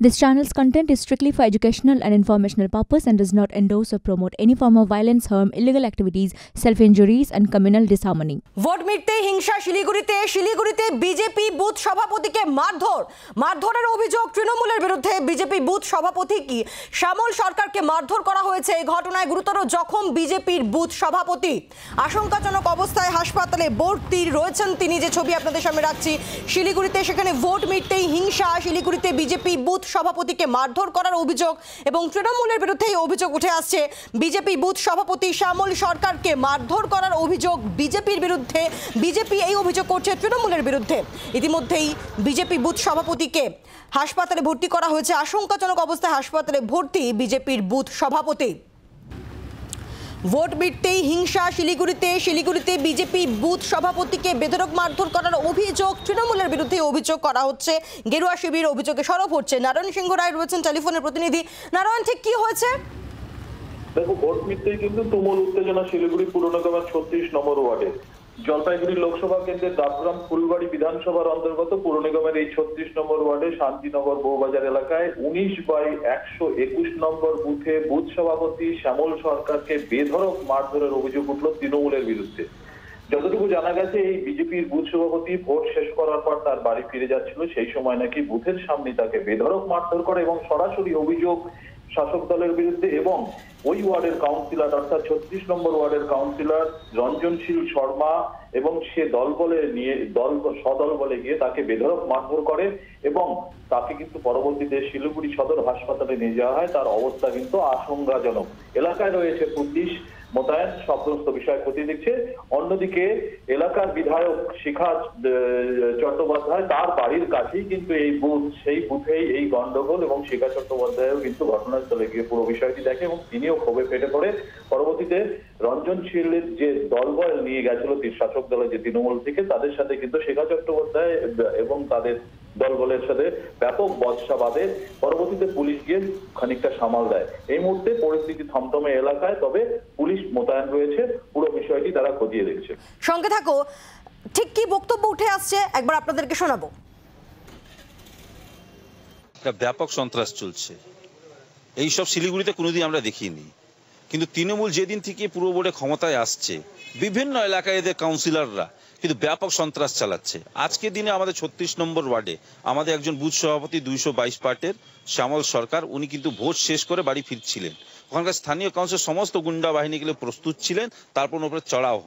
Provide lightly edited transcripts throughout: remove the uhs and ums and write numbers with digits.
This channel's content is strictly for educational and informational purpose and does not endorse or promote any form of violence, harm, illegal activities, self-injuries and communal disharmony. Vote মিটতে হিংসা শিলিগুড়িতে BJP booth সভাপতিকে মারধরের অভিযোগ তৃণমূলের বিরুদ্ধে। BJP booth সভাপতি কি শ্যামল সরকারকে মারধর করা হয়েছে। এই ঘটনায় গুরুতর জখম বিজেপির বুথ সভাপতি। আশঙ্কাজনক অবস্থায় হাসপাতালে ভর্তি রয়েছেন তিনি, যে ছবি আপনাদের সামনে রাখছি। শিলিগুড়িতে সেখানে ভোট মিটতেই হিংসা, শিলিগুড়িতে বিজেপি বুথ সভাপতিকে মারধর করার অভিযোগ এবং তৃণমূলের বিরুদ্ধে এই অভিযোগ উঠে আসছে। বিজেপি বুথ সভাপতি শ্যামল সরকারকে মারধর করার অভিযোগ বিজেপির বিরুদ্ধে। বিজেপি এই অভিযোগ করছে তৃণমূলের বিরুদ্ধে। ইতিমধ্যেই বিজেপি বুথ সভাপতিকে হাসপাতালে ভর্তি করা হয়েছে। আশঙ্কাজনক অবস্থায় হাসপাতালে ভর্তি বিজেপির বুথ সভাপতি। ভোট মিটতেই হিংসা শিলিগুড়িতে বিজেপি বুথ সভাপতিকে বেধড়ক মারধর করার অভিযোগ তৃণমূলের বিরুদ্ধে অভিযোগ করা হচ্ছে। গেরুয়া শিবির অভিযোগে সরব হচ্ছে। নারায়ণ সিংহ রায় রয়েছেন টেলিফোনের প্রতিনিধি। নারায়ণ, ঠিক কি হয়েছে? দেখো, ভোট মিটতেই কিন্তু তুমুল উত্তেজনা শিলিগুড়ি পুর নিগমের 36 নম্বর ওয়ার্ডে। জলপাইগুড়ি লোকসভা কেন্দ্রের দাপগ্রাম ফুলবাড়ি বিধানসভার অন্তর্গত পুর নিগমের এই 36 নম্বর ওয়ার্ডে শান্তিনগর বউবাজার এলাকায় 19/121 নম্বর বুথে বুথ সভাপতি শ্যামল সরকারকে বেধড়ক মারধরের অভিযোগ উঠল তৃণমূলের বিরুদ্ধে। যতটুকু জানা গেছে, এই বিজেপির বুথ সভাপতি ভোট শেষ করার পর তার বাড়ি ফিরে যাচ্ছিল। সেই সময় নাকি বুথের সামনে তাকে বেধড়ক মারধর করে এবং সরাসরি অভিযোগ শাসক দলের বিরুদ্ধে এবং ওই ওয়ার্ডের কাউন্সিলর অর্থাৎ 36 নম্বর ওয়ার্ডের কাউন্সিলর রঞ্জনশীল শর্মা এবং সে সদল বলে গিয়ে তাকে বেধড়ক মারধর করে এবং তাকে কিন্তু পরবর্তীতে শিলিগুড়ি সদর হাসপাতালে নিয়ে যাওয়া হয়। তার অবস্থা কিন্তু আশঙ্কাজনক। এলাকায় রয়েছে পুলিশ মোতায়েন, সমস্ত বিষয় খতিয়ে দেখছে। অন্যদিকে এলাকার বিধায়ক শিখা চট্টোপাধ্যায়, তার বাড়ির কাছেই কিন্তু এই বুথ, সেই বুথেই এই গন্ডগোল এবং শিখা চট্টোপাধ্যায়ও কিন্তু ঘটনাস্থলে গিয়ে পুরো বিষয়টি দেখে এবং তিনিও ক্ষোভে ফেটে পড়ে। পরবর্তীতে রঞ্জনশীলের যে দলবল নিয়ে গেছিল শাসক দলের যে তৃণমূল থেকে, তাদের সাথে কিন্তু শিখা চট্টোপাধ্যায় এবং তাদের দলবলের সাথে ব্যাপক বচসা বাঁধে। পরবর্তীতে পুলিশ গিয়ে খানিকটা সামাল দেয়। এই মুহূর্তে পরিস্থিতি থমথমে এলাকায়, তবে পুলিশ মোতায়েন রয়েছে। পুরো বিষয়টি তারা খতিয়ে দেখছে। সঙ্গে থাকো, ঠিক কি বক্তব্য উঠে আসছে একবার আপনাদেরকে শোনাবো। ব্যাপক সন্ত্রাস চলছে, এইসব শিলিগুড়িতে কোনোদিন আমরা দেখিনি। কিন্তু তৃণমূল যেদিন থেকে পুরো বোর্ডে ক্ষমতায় আসছে, বিভিন্ন এলাকায় এদের কাউন্সিলররা কিন্তু ব্যাপক সন্ত্রাস চালাচ্ছে। আজকের দিনে আমাদের 36 নম্বর ওয়ার্ডে আমাদের একজন বুথ সভাপতি 222 পার্টের শ্যামল সরকার, উনি কিন্তু ভোট শেষ করে বাড়ি ফিরছিলেন। ওখানকার স্থানীয় কাউন্সিল সমস্ত গুন্ডা বাহিনীগুলো প্রস্তুত ছিলেন, তারপর উপরে চড়াও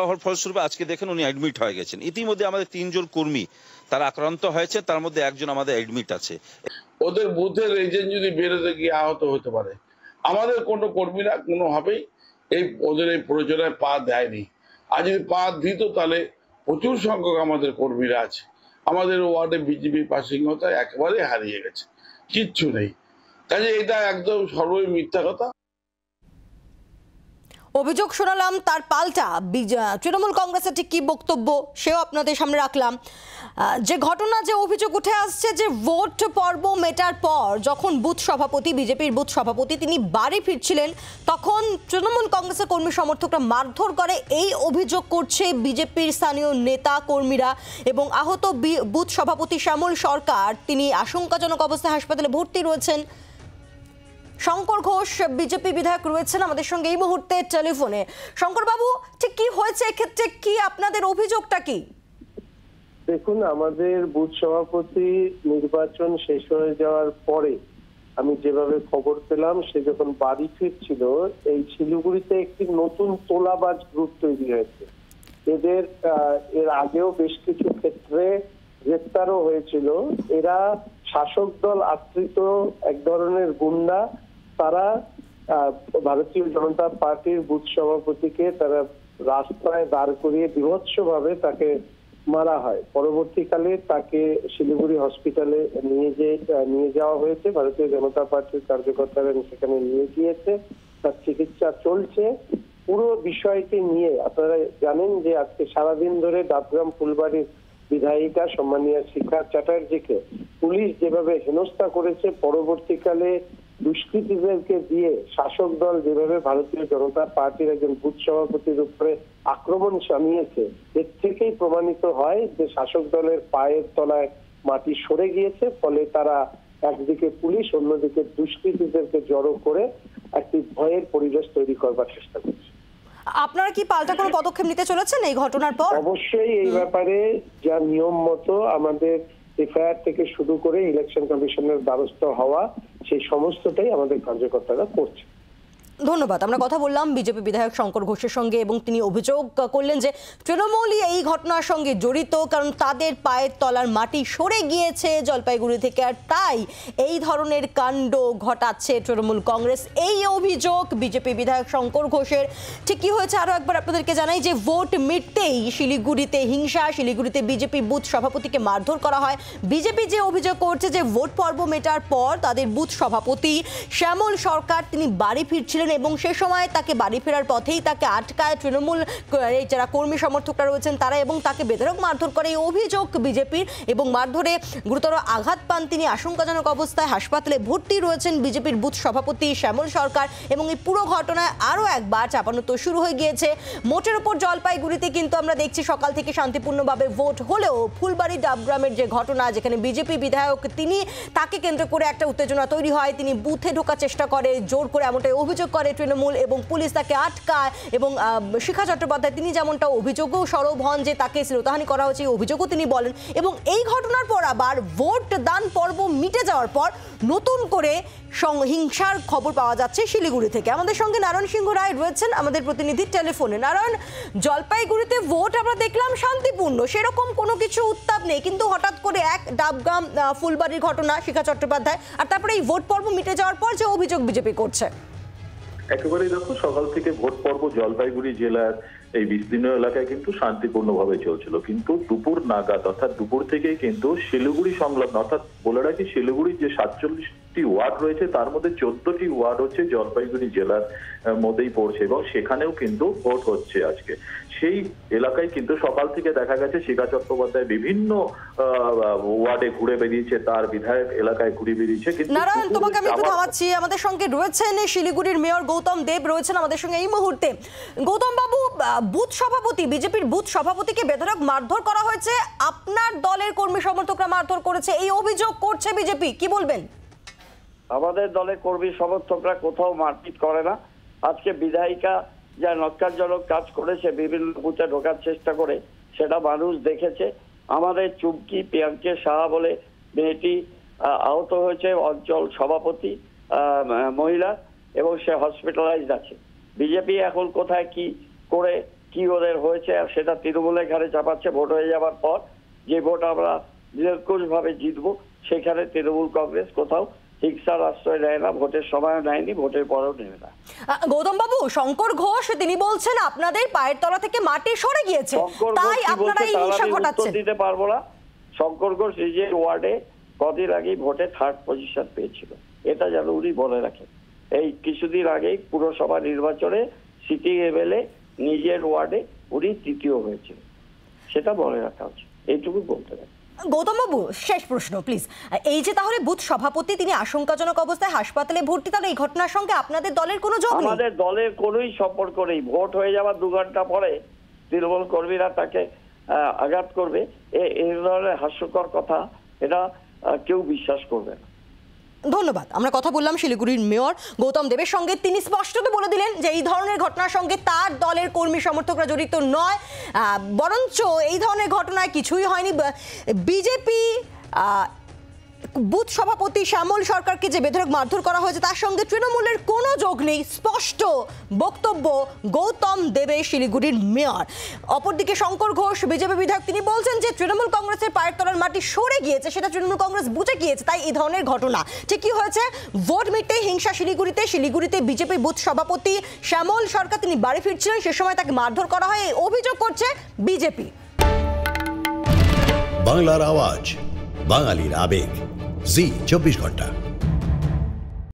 হওয়ার ফলস্বরূপে আজকে দেখেন উনি অ্যাডমিট হয়ে গেছেন। ইতিমধ্যে আমাদের 3 জন কর্মী তারা আক্রান্ত হয়েছে, তার মধ্যে একজন আমাদের অ্যাডমিট আছে। ওদের বুথের এজেন্ট যদি বেরোতে গিয়ে আহত হতে পারে, আমাদের কোনো কর্মীরা কোনোভাবেই ওদের এই প্রয়োজনে পা দেয়নি। আর যদি পা দিত তাহলে প্রচুর সংখ্যক আমাদের কর্মীরা আছে। আমাদের ওয়ার্ডে বিজেপি প্রাসঙ্গিকতা একেবারে হারিয়ে গেছে, কিচ্ছু নেই। কাজে এটা একদম সর্বই মিথ্যা কথা। অভিযোগ শোনালাম, তার পাল্টা তৃণমূল কংগ্রেসের ঠিক কি বক্তব্য সেও আপনাদের সামনে রাখলাম। যে ঘটনা, যে অভিযোগ উঠে আসছে যে ভোট পর্ব মেটার পর যখন বুথ সভাপতি, বিজেপির বুথ সভাপতি, তিনি বাড়ি ফিরছিলেন, তখন তৃণমূল কংগ্রেসের কর্মী সমর্থকরা মারধর করে, এই অভিযোগ করছে বিজেপির স্থানীয় নেতা কর্মীরা। এবং আহত বুথ সভাপতি শ্যামল সরকার, তিনি আশঙ্কাজনক অবস্থায় হাসপাতালে ভর্তি রয়েছেন। শঙ্কর ঘোষ বিজেপি বিধায়ক রয়েছেন আমাদের সঙ্গে এই মুহূর্তে টেলিফোনে। শঙ্কর বাবু, ঠিক কি হয়েছে এক্ষেত্রে, কি আপনাদের অভিযোগটা কি? দেখুন, আমাদের বুথ সভাপতি নির্বাচন শেষ হয়ে যাওয়ার পরে আমি যেভাবে খবর পেলাম, সে যখন বাড়ি ফিরছিল, এই শিলিগুড়িতে একটি নতুন তোলাবাজ গ্রুপ তৈরি হয়েছে। এদের এর আগেও বেশ কিছু ক্ষেত্রে গ্রেপ্তারও হয়েছিল। এরা শাসক দল আশ্রিত এক ধরনের গুন্ডা। তারা ভারতীয় জনতা পার্টির বুথ সভাপতিকে তারা রাস্তায় দাঁড় করিয়ে বীভৎসভাবে তাকে মারা হয়। পরবর্তীকালে তাকে শিলিগুড়ি হসপিটালে নিয়ে যাওয়া হয়েছে। ভারতীয় জনতা পার্টির কার্যকর্তারা সেখানে নিয়ে গিয়েছে, তার চিকিৎসা চলছে। পুরো বিষয়টি নিয়ে আপনারা জানেন যে আজকে সারাদিন ধরে দাপগ্রাম ফুলবাড়ির বিধায়িকা সম্মানীয় শিখা চ্যাটার্জিকে পুলিশ যেভাবে হেনস্থা করেছে, পরবর্তীকালে দুষ্কৃতীদেরকে দিয়ে শাসক দল যেভাবে ভারতীয় জনতা পার্টির একজন বুথ সভাপতির উপরে আক্রমণ চালিয়েছে, এর থেকেই প্রমাণিত হয় যে শাসক দলের পায়ের তলায় মাটি সরে গিয়েছে। ফলে তারা একদিকে পুলিশ, অন্যদিকে দুষ্কৃতীদেরকে জড়ো করে একটি ভয়ের পরিবেশ তৈরি করবার চেষ্টা করছে। আপনারা কি পাল্টা কোনো পদক্ষেপ নিতে চলেছেন এই ঘটনার পর? অবশ্যই এই ব্যাপারে যা নিয়ম মতো আমাদের এফআইআর থেকে শুরু করে ইলেকশন কমিশনের দ্বারস্থ হওয়া, সেই সমস্তটাই আমাদের কার্যকর্তারা করছে। ধন্যবাদ। আমরা কথা বললাম বিজেপি বিধায়ক শঙ্কর ঘোষের সঙ্গে এবং তিনি অভিযোগ করলেন যে তৃণমূলই এই ঘটনার সঙ্গে জড়িত, কারণ তাদের পায়ের তলার মাটি সরে গিয়েছে জলপাইগুড়ি থেকে, আর তাই এই ধরনের কাণ্ড ঘটাচ্ছে তৃণমূল কংগ্রেস। এই অভিযোগ বিজেপি বিধায়ক শঙ্কর ঘোষের। ঠিক কি হয়েছে আরও একবার আপনাদেরকে জানাই যে ভোট মিটতেই শিলিগুড়িতে হিংসা, শিলিগুড়িতে বিজেপি বুথ সভাপতিকে মারধর করা হয়। বিজেপি যে অভিযোগ করছে যে ভোট পর্ব মেটার পর তাদের বুথ সভাপতি শ্যামল সরকার তিনি বাড়ি ফিরছিলেন এবং সে সময় তাকে বাড়ি ফেরার পথেই তাকে আটকায় তৃণমূল যারা কর্মী সমর্থকরা রয়েছেন তারা এবং তাকে বেধড়ক মারধর করে, এই অভিযোগ বিজেপির। এবং মারধরে গুরুতর আঘাত পান তিনি, আশঙ্কাজনক অবস্থায় হাসপাতালে ভর্তি রয়েছেন বিজেপির বুথ সভাপতি শ্যামল সরকার। এবং এই পুরো ঘটনায় আরও একবার চাপানোতর শুরু হয়ে গিয়েছে। মোটের ওপর জলপাইগুড়িতে কিন্তু আমরা দেখছি সকাল থেকে শান্তিপূর্ণভাবে ভোট হলেও ফুলবাড়ি ডাবগ্রামের যে ঘটনা, যেখানে বিজেপি বিধায়ক তাকে কেন্দ্র করে একটা উত্তেজনা তৈরি হয়, তিনি বুথে ঢোকার চেষ্টা করে জোর করে, এমনটাই অভিযোগ করে তৃণমূল এবং পুলিশ তাকে আটকায়। এবং শিখা চট্টোপাধ্যায় তিনি যেমনটা অভিযোগও সরব হন যে তাকে শ্লীলতাহানি করা হয়েছে, এই অভিযোগও তিনি বলেন। এবং এই ঘটনার পর আবার ভোট দান পর্ব মিটে যাওয়ার পর নতুন করে হিংসার খবর পাওয়া যাচ্ছে শিলিগুড়ি থেকে। আমাদের সঙ্গে নারায়ণ সিংহ রায় রয়েছেন আমাদের প্রতিনিধির টেলিফোনে। নারায়ণ, জলপাইগুড়িতে ভোট আমরা দেখলাম শান্তিপূর্ণ, সেরকম কোনো কিছু উত্তাপ নেই, কিন্তু হঠাৎ করে এক ডাবগ্রাম ফুলবাড়ির ঘটনা, শিখা চট্টোপাধ্যায়, আর তারপরে এই ভোট পর্ব মিটে যাওয়ার পর যে অভিযোগ বিজেপি করছে। একেবারেই দেখো, সকাল থেকে ভোট পর্ব জলপাইগুড়ি জেলার এই বিস্তীর্ণ এলাকায় কিন্তু শান্তিপূর্ণভাবে চলছিল, কিন্তু দুপুর নাগাদ অর্থাৎ দুপুর থেকেই কিন্তু শিলিগুড়ি সংলগ্ন, অর্থাৎ বলে রাখি শিলিগুড়ির যে 47টি ওয়ার্ড রয়েছে তার মধ্যে 14টি ওয়ার্ড হচ্ছে জলপাইগুড়ি জেলার মধ্যেই পড়ছে এবং সেখানেও কিন্তু ভোট হচ্ছে আজকে। সেই এলাকায় কিন্তু সকাল থেকে দেখা গেছে শিখা চট্টোপাধ্যায় বিভিন্ন ওয়ার্ডে ঘুরে বেরিয়েছে, তার বিধায়ক এলাকায় ঘুরে বেরিয়েছে। কিন্তু নারায়ণ, তোমাকে আমি একটু থামাচ্ছি, আমাদের সঙ্গে রয়েছেন শিলিগুড়ির মেয়র গৌতম দেব রয়েছেন আমাদের সঙ্গে এই মুহূর্তে। গৌতম বাবু, বুথ সভাপতি, বিজেপির বুথ সভাপতিকে বেধড়ক মারধর করা হয়েছে, আপনার দলের কর্মী সমর্থকরা মারধর করেছে, এই অভিযোগ করছে বিজেপি, কি বলবেন? আমাদের দলের কর্মী সমর্থকরা কোথাও মারপিট করে না। আজকে বিধায়িকা যা নক্কারজনক কাজ করেছে, বিভিন্ন বুথে ঢোকার চেষ্টা করে, সেটা মানুষ দেখেছে। আমাদের চুমকি প্রিয়াঙ্কে সাহা বলে মেয়েটি আহত হয়েছে, অঞ্চল সভাপতি মহিলা, এবং সে হসপিটালাইজড আছে। বিজেপি এখন কোথায় কি করে কি ওদের হয়েছে আর সেটা তৃণমূলের ঘাড়ে চাপাচ্ছে। ভোট হয়ে যাওয়ার পর যে ভোট আমরা নিরঙ্কুশভাবে জিতবো, সেখানে তৃণমূল কংগ্রেস কোথাও হিংসার আশ্রয় নেয় না, ভোটের সময়ও নেয়নি, ভোটের পরেও নেবে না। গৌতম বাবু, শঙ্কর ঘোষ তিনি বলছেন আপনাদের পায়ের তলা থেকে মাটি সরে গিয়েছে, তাই আপনারা এই হিংসা ঘটাচ্ছেন। দিতে পারবো না। শঙ্কর ঘোষ নিজের ওয়ার্ডে কদিন আগেই ভোটে 3rd পজিশন পেয়েছিল, এটা যেন উনি বলে রাখেন। এই কিছুদিন আগেই পুরসভা নির্বাচনে সিটি এমএলএ নিজের ওয়ার্ডে উনি 3য় হয়েছিল, সেটা বলে রাখা উচিত, এইটুকু বলতে পারি। গৌতম বাবু, শেষ প্রশ্ন প্লিজ, এই যে তাহলে বুথ সভাপতি তিনি আশঙ্কাজনক অবস্থায় হাসপাতালে ভর্তি, তাহলে এই ঘটনার সঙ্গে আপনাদের দলের কোনো যোগ নেই? আমাদের দলের কোনোই সম্পর্ক নেই। ভোট হয়ে যাওয়ার 2 ঘন্টা পরে তৃণমূল কর্মীরা তাকে আঘাত করবে, এই ধরনের হাস্যকর কথা এটা কেউ বিশ্বাস করবে না। ধন্যবাদ। আমরা কথা বললাম শিলিগুড়ির মেয়র গৌতম দেবের সঙ্গে, তিনি স্পষ্টত বলে দিলেন যে এই ধরনের ঘটনার সঙ্গে তার দলের কর্মী সমর্থকরা জড়িত নয়, বরঞ্চ এই ধরনের ঘটনায় কিছুই হয়নি। বিজেপি বুথ সভাপতি শ্যামল সরকারকে যে বেধড়ক মারধর করা হয়েছে তার সঙ্গে তৃণমূলের কোনো যোগ নেই, স্পষ্ট বক্তব্য গৌতম দেবের শিলিগুড়ির মেয়র। অপরদিকে শঙ্কর ঘোষ বিজেপি বিধায়ক, তিনি বলছেন যে তৃণমূল কংগ্রেসের পায়ের তলার মাটি সরে গিয়েছে, সেটা তৃণমূল কংগ্রেস বুঝে গিয়েছে, তাই এই ধরনের ঘটনা। ঠিক কি হয়েছে? ভোট মিটতে হিংসা শিলিগুড়িতে বিজেপি বুথ সভাপতি শ্যামল সরকার তিনি বাড়ি ফিরছিলেন, সে সময় তাকে মারধর করা হয়, এই অভিযোগ করছে বিজেপি। বাংলার আওয়াজ, বাঙালির আবেগ, জি 24 ঘন্টা।